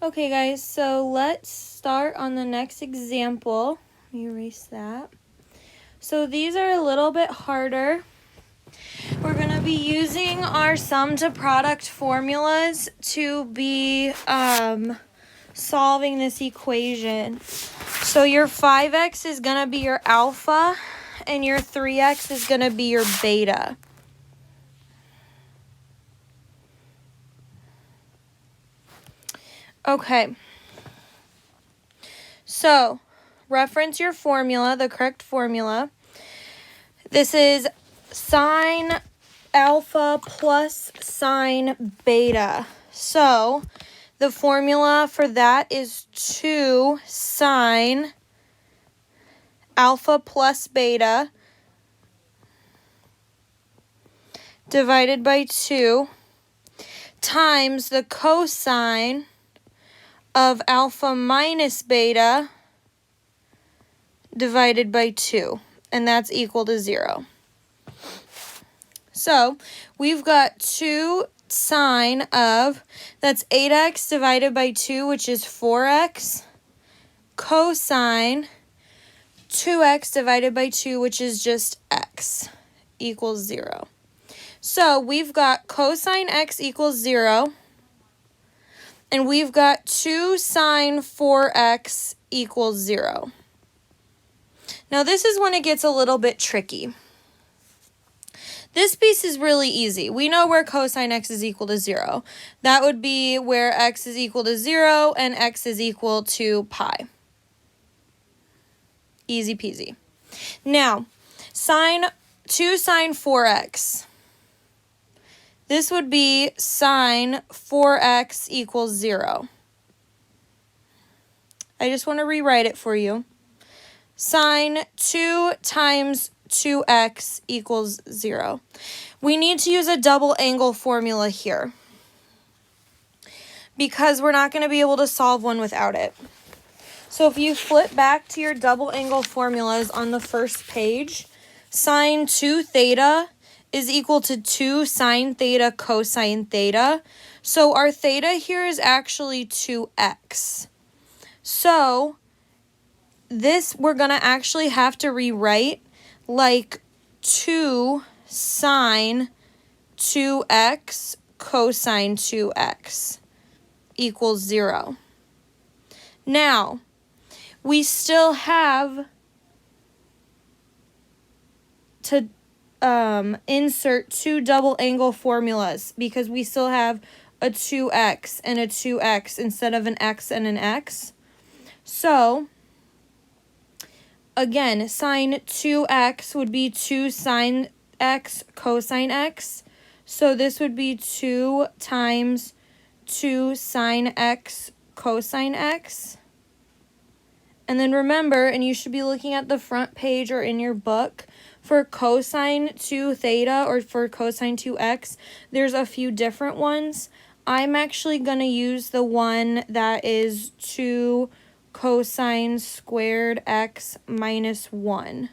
Okay guys, so let's start on the next example. Let me erase that. So these are a little bit harder. We're going to be using our sum to product formulas to be solving this equation. So your 5x is going to be your alpha and your 3x is going to be your beta. Okay, so reference your formula, the correct formula. This is sine alpha plus sine beta. So the formula for that is 2 sine alpha plus beta divided by 2 times the cosine of alpha minus beta divided by 2, and that's equal to 0. So we've got 2 sine of, that's 8x divided by 2, which is 4x, cosine 2x divided by 2, which is just x, equals 0. So we've got cosine x equals 0, and we've got 2 sine 4x equals 0. Now this is when it gets a little bit tricky. This piece is really easy. We know where cosine x is equal to 0. That would be where x is equal to 0 and x is equal to pi. Easy peasy. Now, 2 sine 4x. This would be sine 4x equals 0. I just want to rewrite it for you. Sine 2 times 2x equals 0. We need to use a double angle formula here because we're not going to be able to solve one without it. So if you flip back to your double angle formulas on the first page, sine 2 theta is equal to 2 sine theta cosine theta. So our theta here is actually 2x. So this we're going to actually have to rewrite like 2 sine 2x cosine 2x equals 0. Now, we still have to insert 2 double angle formulas because we still have a 2x and a 2x instead of an x and an x. So, again, sine 2x would be 2 sine x cosine x. So this would be 2 times 2 sine x cosine x. And then remember, and you should be looking at the front page or in your book, for cosine 2 theta or for cosine 2x, there's a few different ones. I'm actually going to use the one that is 2 cosine squared x minus 1.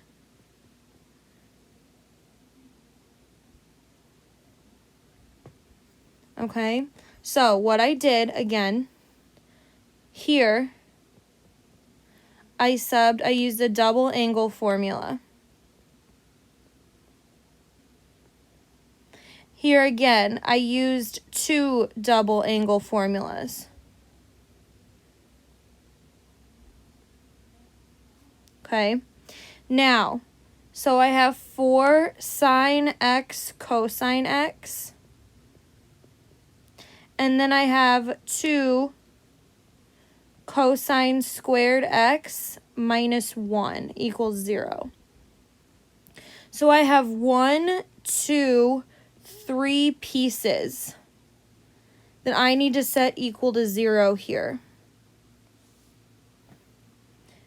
Okay, so what I did, again, here, I used the double angle formula. Here again, I used 2 double angle formulas. Okay, now, so I have 4 sine x cosine x, and then I have 2 cosine squared x minus 1 equals 0. So I have 1, 2, 3 pieces that I need to set equal to 0 here.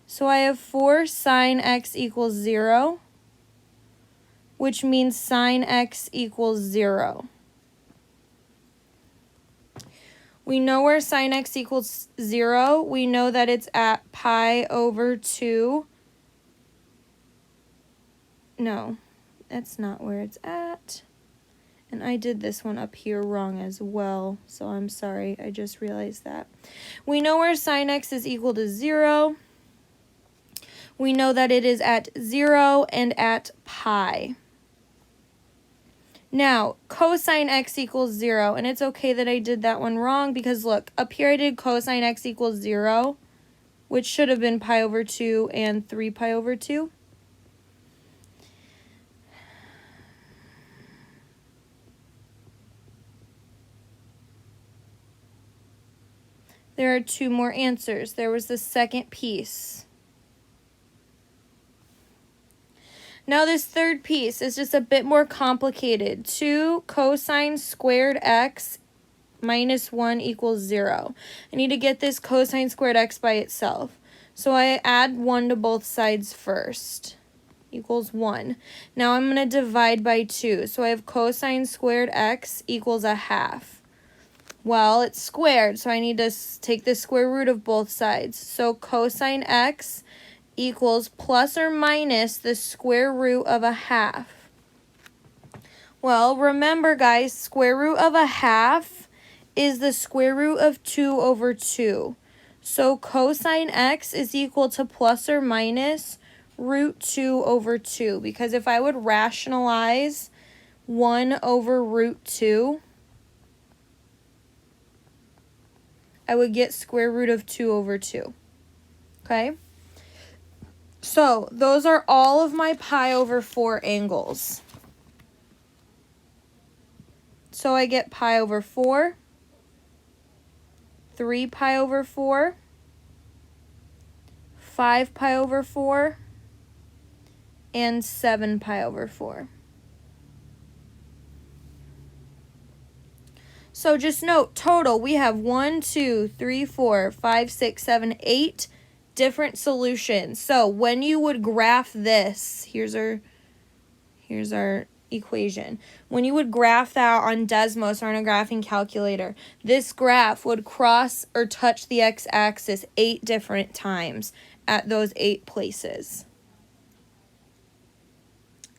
So I have 4 sine x equals 0, which means sine x equals 0. We know where sine x equals 0. We know that it's at pi over 2. No, that's not where it's at. And I did this one up here wrong as well, so I'm sorry. I just realized that. We know where sine x is equal to 0. We know that it is at 0 and at pi. Now, cosine x equals 0, and it's okay that I did that one wrong because look, up here I did cosine x equals 0, which should have been pi over 2 and 3 pi over 2. There are 2 more answers. There was the second piece. Now this third piece is just a bit more complicated. 2 cosine squared x minus 1 equals 0. I need to get this cosine squared x by itself. So I add 1 to both sides first. Equals 1. Now I'm going to divide by 2. So I have cosine squared x equals a half. Well, it's squared, so I need to take the square root of both sides. So cosine x equals plus or minus the square root of a half. Well, remember guys, square root of a half is the square root of 2 over 2. So cosine x is equal to plus or minus root 2 over 2. Because if I would rationalize 1 over root 2, I would get square root of 2 over 2. Okay? So those are all of my pi over 4 angles. So I get pi over 4, 3 pi over 4, 5 pi over 4, and 7 pi over 4. So just note, total, we have 1, 2, 3, 4, 5, 6, 7, 8 different solutions. So when you would graph this, here's our equation. When you would graph that on Desmos or on a graphing calculator, this graph would cross or touch the x-axis 8 different times at those 8 places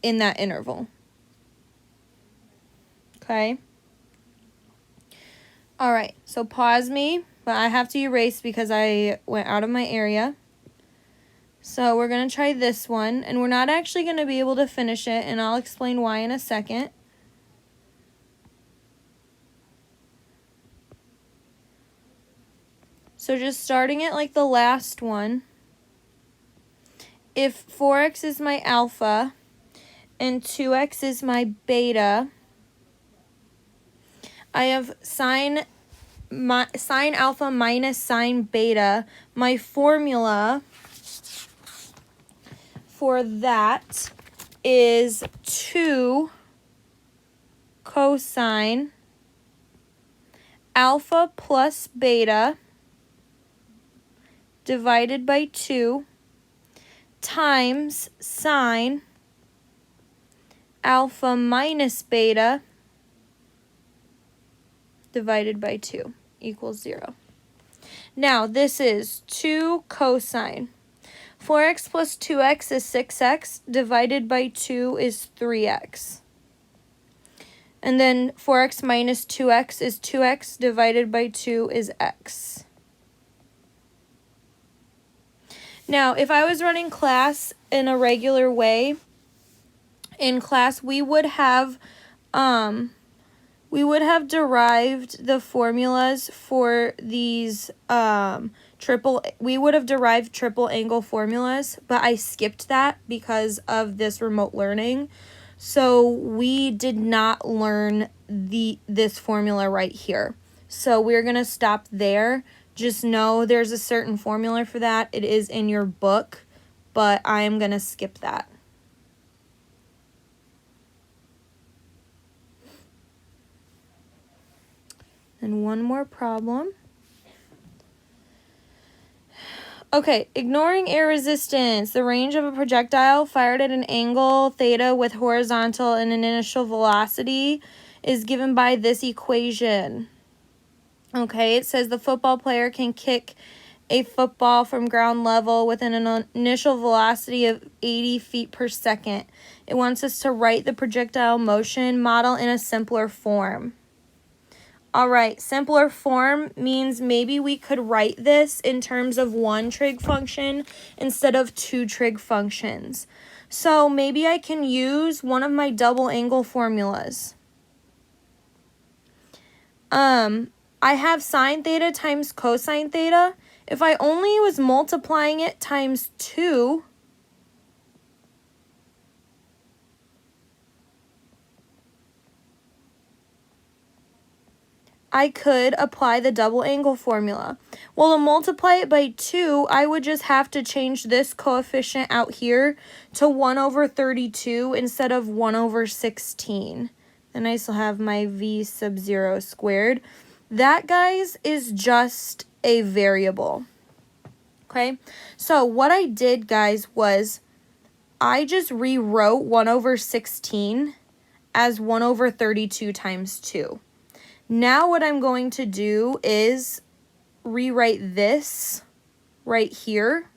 in that interval. Okay? All right, so pause me, but I have to erase because I went out of my area. So we're going to try this one, and we're not actually going to be able to finish it, and I'll explain why in a second. So just starting it like the last one, if 4x is my alpha and 2x is my beta, I have sine alpha minus sine beta. My formula for that is 2 cosine alpha plus beta divided by 2 times sine alpha minus beta divided by 2 equals 0. Now, this is 2 cosine. 4x plus 2x is 6x, divided by 2 is 3x. And then 4x minus 2x is 2x, divided by 2 is x. Now, if I was running class in a regular way, in class we would have derived the formulas for these we would have derived triple angle formulas, but I skipped that because of this remote learning. So we did not learn this formula right here. So we're going to stop there. Just know there's a certain formula for that. It is in your book, but I am going to skip that. And one more problem. Okay, ignoring air resistance. The range of a projectile fired at an angle theta with horizontal and an initial velocity is given by this equation. Okay, it says the football player can kick a football from ground level with an initial velocity of 80 feet per second. It wants us to write the projectile motion model in a simpler form. All right, simpler form means maybe we could write this in terms of one trig function instead of two trig functions. So maybe I can use one of my double angle formulas. I have sine theta times cosine theta. If I only was multiplying it times 2, I could apply the double angle formula. Well, to multiply it by 2, I would just have to change this coefficient out here to 1 over 32 instead of 1 over 16. Then I still have my v sub 0 squared. That, guys, is just a variable. Okay, so what I did, guys, was I just rewrote 1 over 16 as 1 over 32 times 2. Now what I'm going to do is rewrite this right here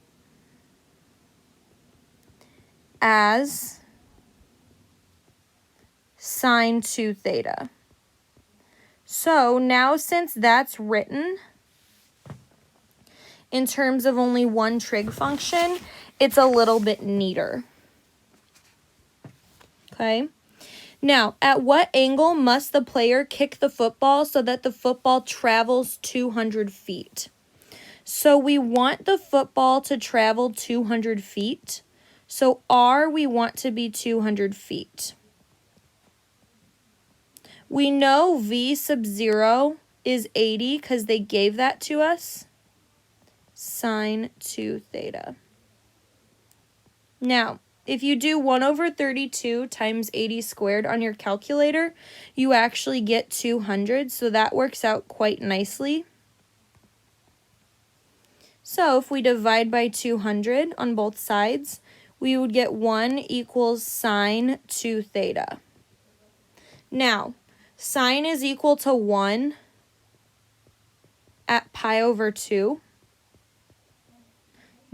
as sine 2 theta. So now since that's written in terms of only one trig function, it's a little bit neater. Okay. Now, at what angle must the player kick the football so that the football travels 200 feet? So we want the football to travel 200 feet. So R, we want to be 200 feet. We know V sub 0 is 80 because they gave that to us. Sine 2 theta. Now, if you do 1 over 32 times 80 squared on your calculator, you actually get 200, so that works out quite nicely. So if we divide by 200 on both sides, we would get 1 equals sine 2 theta. Now, sine is equal to 1 at pi over 2.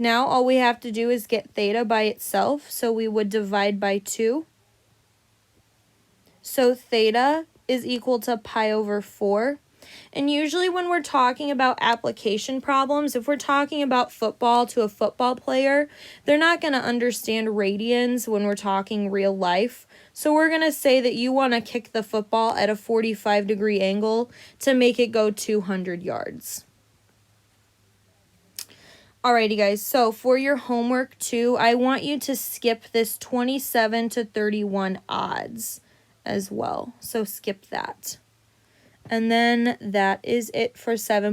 Now all we have to do is get theta by itself, so we would divide by 2. So theta is equal to pi over 4. And usually when we're talking about application problems, if we're talking about football to a football player, they're not going to understand radians when we're talking real life. So we're going to say that you want to kick the football at a 45-degree angle to make it go 200 yards. Alrighty guys, so for your homework too, I want you to skip this 27 to 31 odds as well. So skip that. And then that is it for 7.